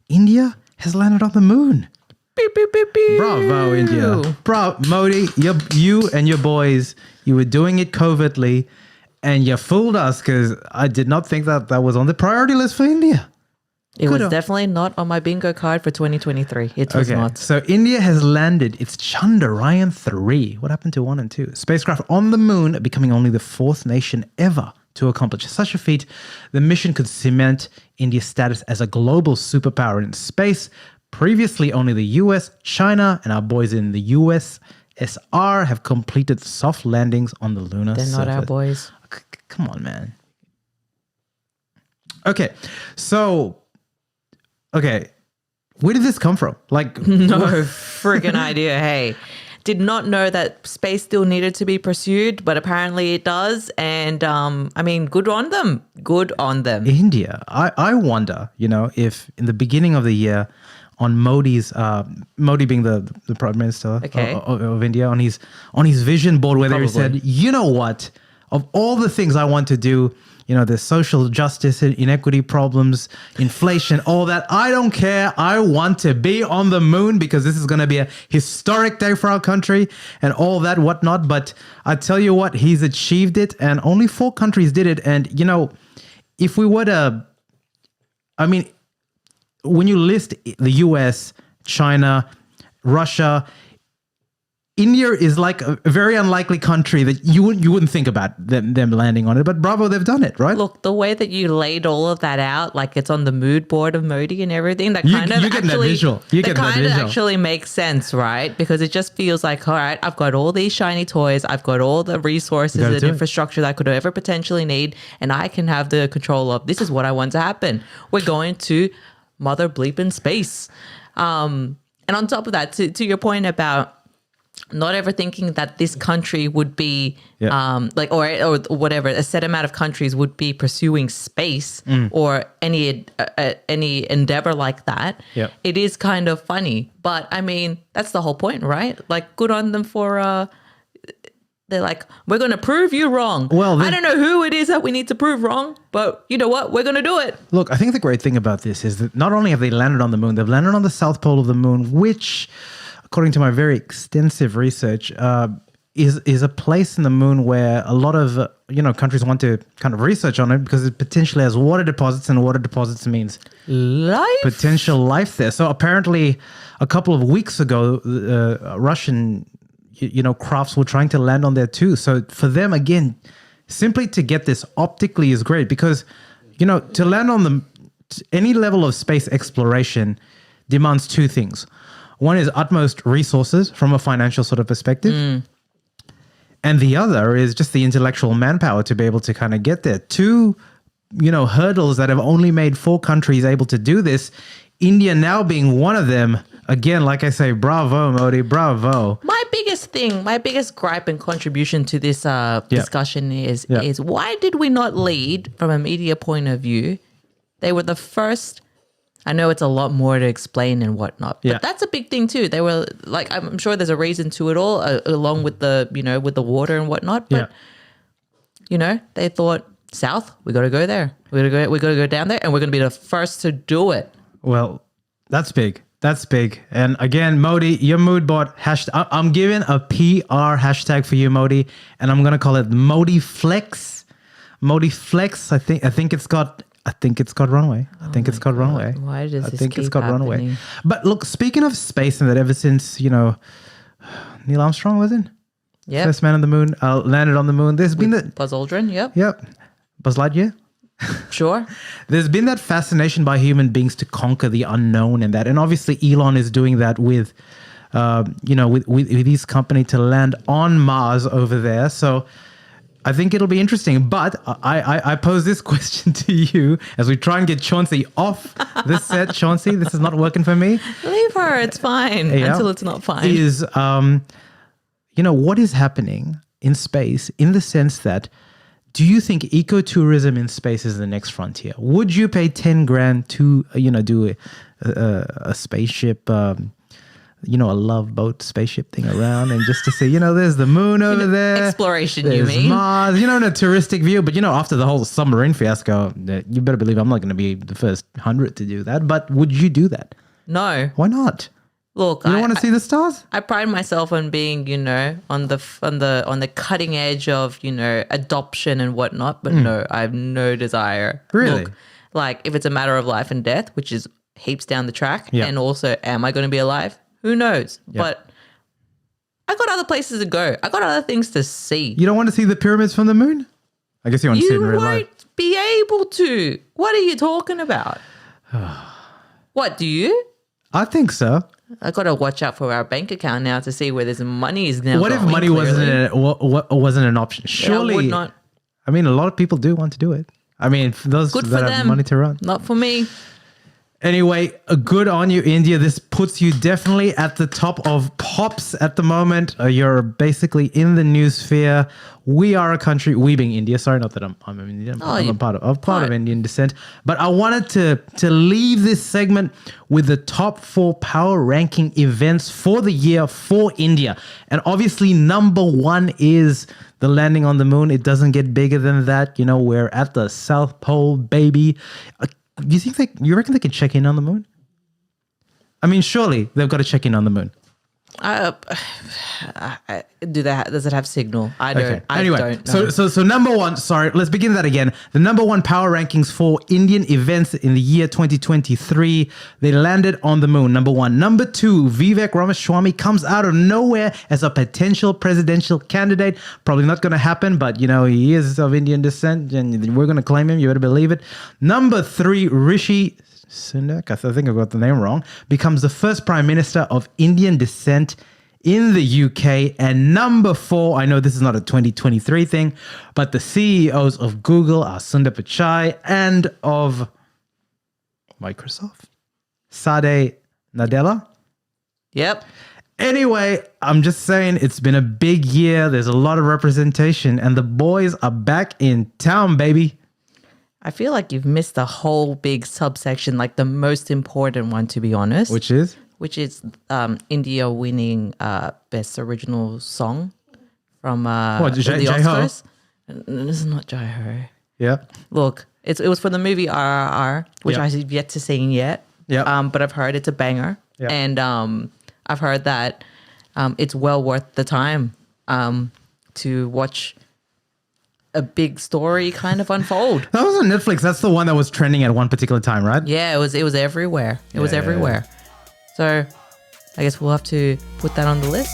India has landed on the moon. Beep, beep, beep, beep. Bravo, India. Modi, you and your boys, you were doing it covertly and you fooled us because I did not think that was on the priority list for India. It was definitely not on my bingo card for 2023. It was not. So India has landed its Chandrayaan-3. What happened to 1 and 2? Spacecraft on the moon, becoming only the 4th nation ever to accomplish such a feat. The mission could cement India's status as a global superpower in space. Previously, only the US, China, and our boys in the USSR have completed soft landings on the lunar surface. They're not our boys. Come on, man. Okay, so... Okay, where did this come from? Like, no friggin' idea. Hey, did not know that space still needed to be pursued, but apparently it does. And I mean, good on them. Good on them. India. I wonder, if in the beginning of the year, on Modi's, Modi being the Prime Minister of India, on his vision board, where he said, you know what, of all the things I want to do, there's social justice, inequity problems, inflation, all that. I don't care. I want to be on the moon because this is going to be a historic day for our country and all that, whatnot. But I tell you what, he's achieved it and only 4 countries did it. And, if we were to, when you list the US, China, Russia, India is like a very unlikely country that you wouldn't think about them landing on it. But bravo, they've done it, right? Look, the way that you laid all of that out, like it's on the mood board of Modi and everything, that kind of actually makes sense, right? Because it just feels like, all right, I've got all these shiny toys, I've got all the resources and infrastructure that I could ever potentially need, and I can have the control of, this is what I want to happen. We're going to mother bleeping space. And on top of that, to your point about not ever thinking that this country would be or whatever, a set amount of countries would be pursuing space or any endeavor like that. Yep. It is kind of funny, but I mean, that's the whole point, right? Like, good on them for they're like, we're going to prove you wrong. Well, I don't know who it is that we need to prove wrong, but you know what? We're going to do it. Look, I think the great thing about this is that not only have they landed on the moon, they've landed on the south pole of the moon, which, according to my very extensive research, is a place in the moon where a lot of countries want to kind of research on it because it potentially has water deposits, and water deposits means potential life there. So apparently, a couple of weeks ago, Russian crafts were trying to land on there too. So for them, again, simply to get this optically is great because to land on any level of space exploration demands 2 things. One is utmost resources from a financial sort of perspective. And the other is just the intellectual manpower to be able to kind of get there. 2, hurdles that have only made 4 countries able to do this. India now being one of them. Again, like I say, bravo, Modi, bravo. My biggest gripe and contribution to this discussion is why did we not lead from a media point of view? They were the first. I know it's a lot more to explain and whatnot, but that's a big thing too. They were like, I'm sure there's a reason to it all, along with the, with the water and whatnot. But they thought, south, we got to go there. We got to go down there, and we're going to be the first to do it. Well, that's big. That's big. And again, Modi, your mood board hashtag. I'm giving a PR hashtag for you, Modi, and I'm gonna call it Modi Flex. Modi Flex. I think it's got runway. I think it's got runway. Why does this think keep it's got happening? runway. But look, speaking of space, and that ever since Neil Armstrong was in, first man on the moon, landed on the moon. There's been that Buzz Aldrin. Yep. Buzz Lightyear. Sure. There's been that fascination by human beings to conquer the unknown, and obviously Elon is doing that with, with his company to land on Mars over there. So I think it'll be interesting. But I pose this question to you as we try and get Chauncey off this set. Chauncey, this is not working for me. Leave her. It's fine until it's not fine. Is what is happening in space in the sense that, do you think ecotourism in space is the next frontier? Would you pay $10,000 to, do a spaceship a love boat spaceship thing around, and just to see, there's the moon over there. Exploration, there's you mean? Mars, in a touristic view. But, after the whole submarine fiasco, you better believe I'm not going to be the first 100 to do that. But would you do that? No. Why not? Look, you don't want to see the stars? I pride myself on being, on the cutting edge of, adoption and whatnot. But no, I have no desire. Really? Look, like if it's a matter of life and death, which is heaps down the track, yeah. and also, am I going to be alive? Who knows? Yeah. But I got other places to go. I got other things to see. You don't want to see the pyramids from the moon? I guess you want to see it in real life. You won't be able to. What are you talking about? What, do you? I think so. I got to watch out for our bank account now to see where this money is now. What if money wasn't an option? Surely. I would not. I mean, a lot of people do want to do it. I mean, for those Good that for have them. money to run. Not for me. Anyway, good on you, India. This puts you definitely at the top of pops at the moment. You're basically in the news sphere. We are a country, we being India. Sorry, not that I'm Indian. I'm part of Indian descent. But I wanted to leave this segment with the top 4 power ranking events for the year for India. And obviously, number 1 is the landing on the moon. It doesn't get bigger than that. We're at the South Pole, baby. You reckon they can check in on the moon? I mean, surely they've got to check in on the moon. Does it have signal? I don't. Okay. I Anyway, don't know. so number 1. Sorry, let's begin that again. The number 1 power rankings for Indian events in the year 2023. They landed on the moon. Number 1. Number 2. Vivek Ramaswamy comes out of nowhere as a potential presidential candidate. Probably not going to happen, but he is of Indian descent, and we're going to claim him. You better believe it. Number 3. Rishi Sunak, I think I got the name wrong, becomes the first Prime Minister of Indian descent in the UK. And number 4, I know this is not a 2023 thing, but the CEOs of Google are Sundar Pichai and of Microsoft, Satya Nadella. Yep. Anyway, I'm just saying it's been a big year. There's a lot of representation, and the boys are back in town, baby. I feel like you've missed a whole big subsection, like the most important one, to be honest. Which is? India winning Best Original Song from the Jai-Ho? Oscars. This is not Jai-Ho. Yeah. Look, it was for the movie RRR, which I have yet to see yet. Yeah. But I've heard it's a banger. Yep. And I've heard that it's well worth the time to watch a big story kind of unfold. That was on Netflix. That's the one that was trending at one particular time, right? Yeah, it was everywhere. It was everywhere. So I guess we'll have to put that on the list.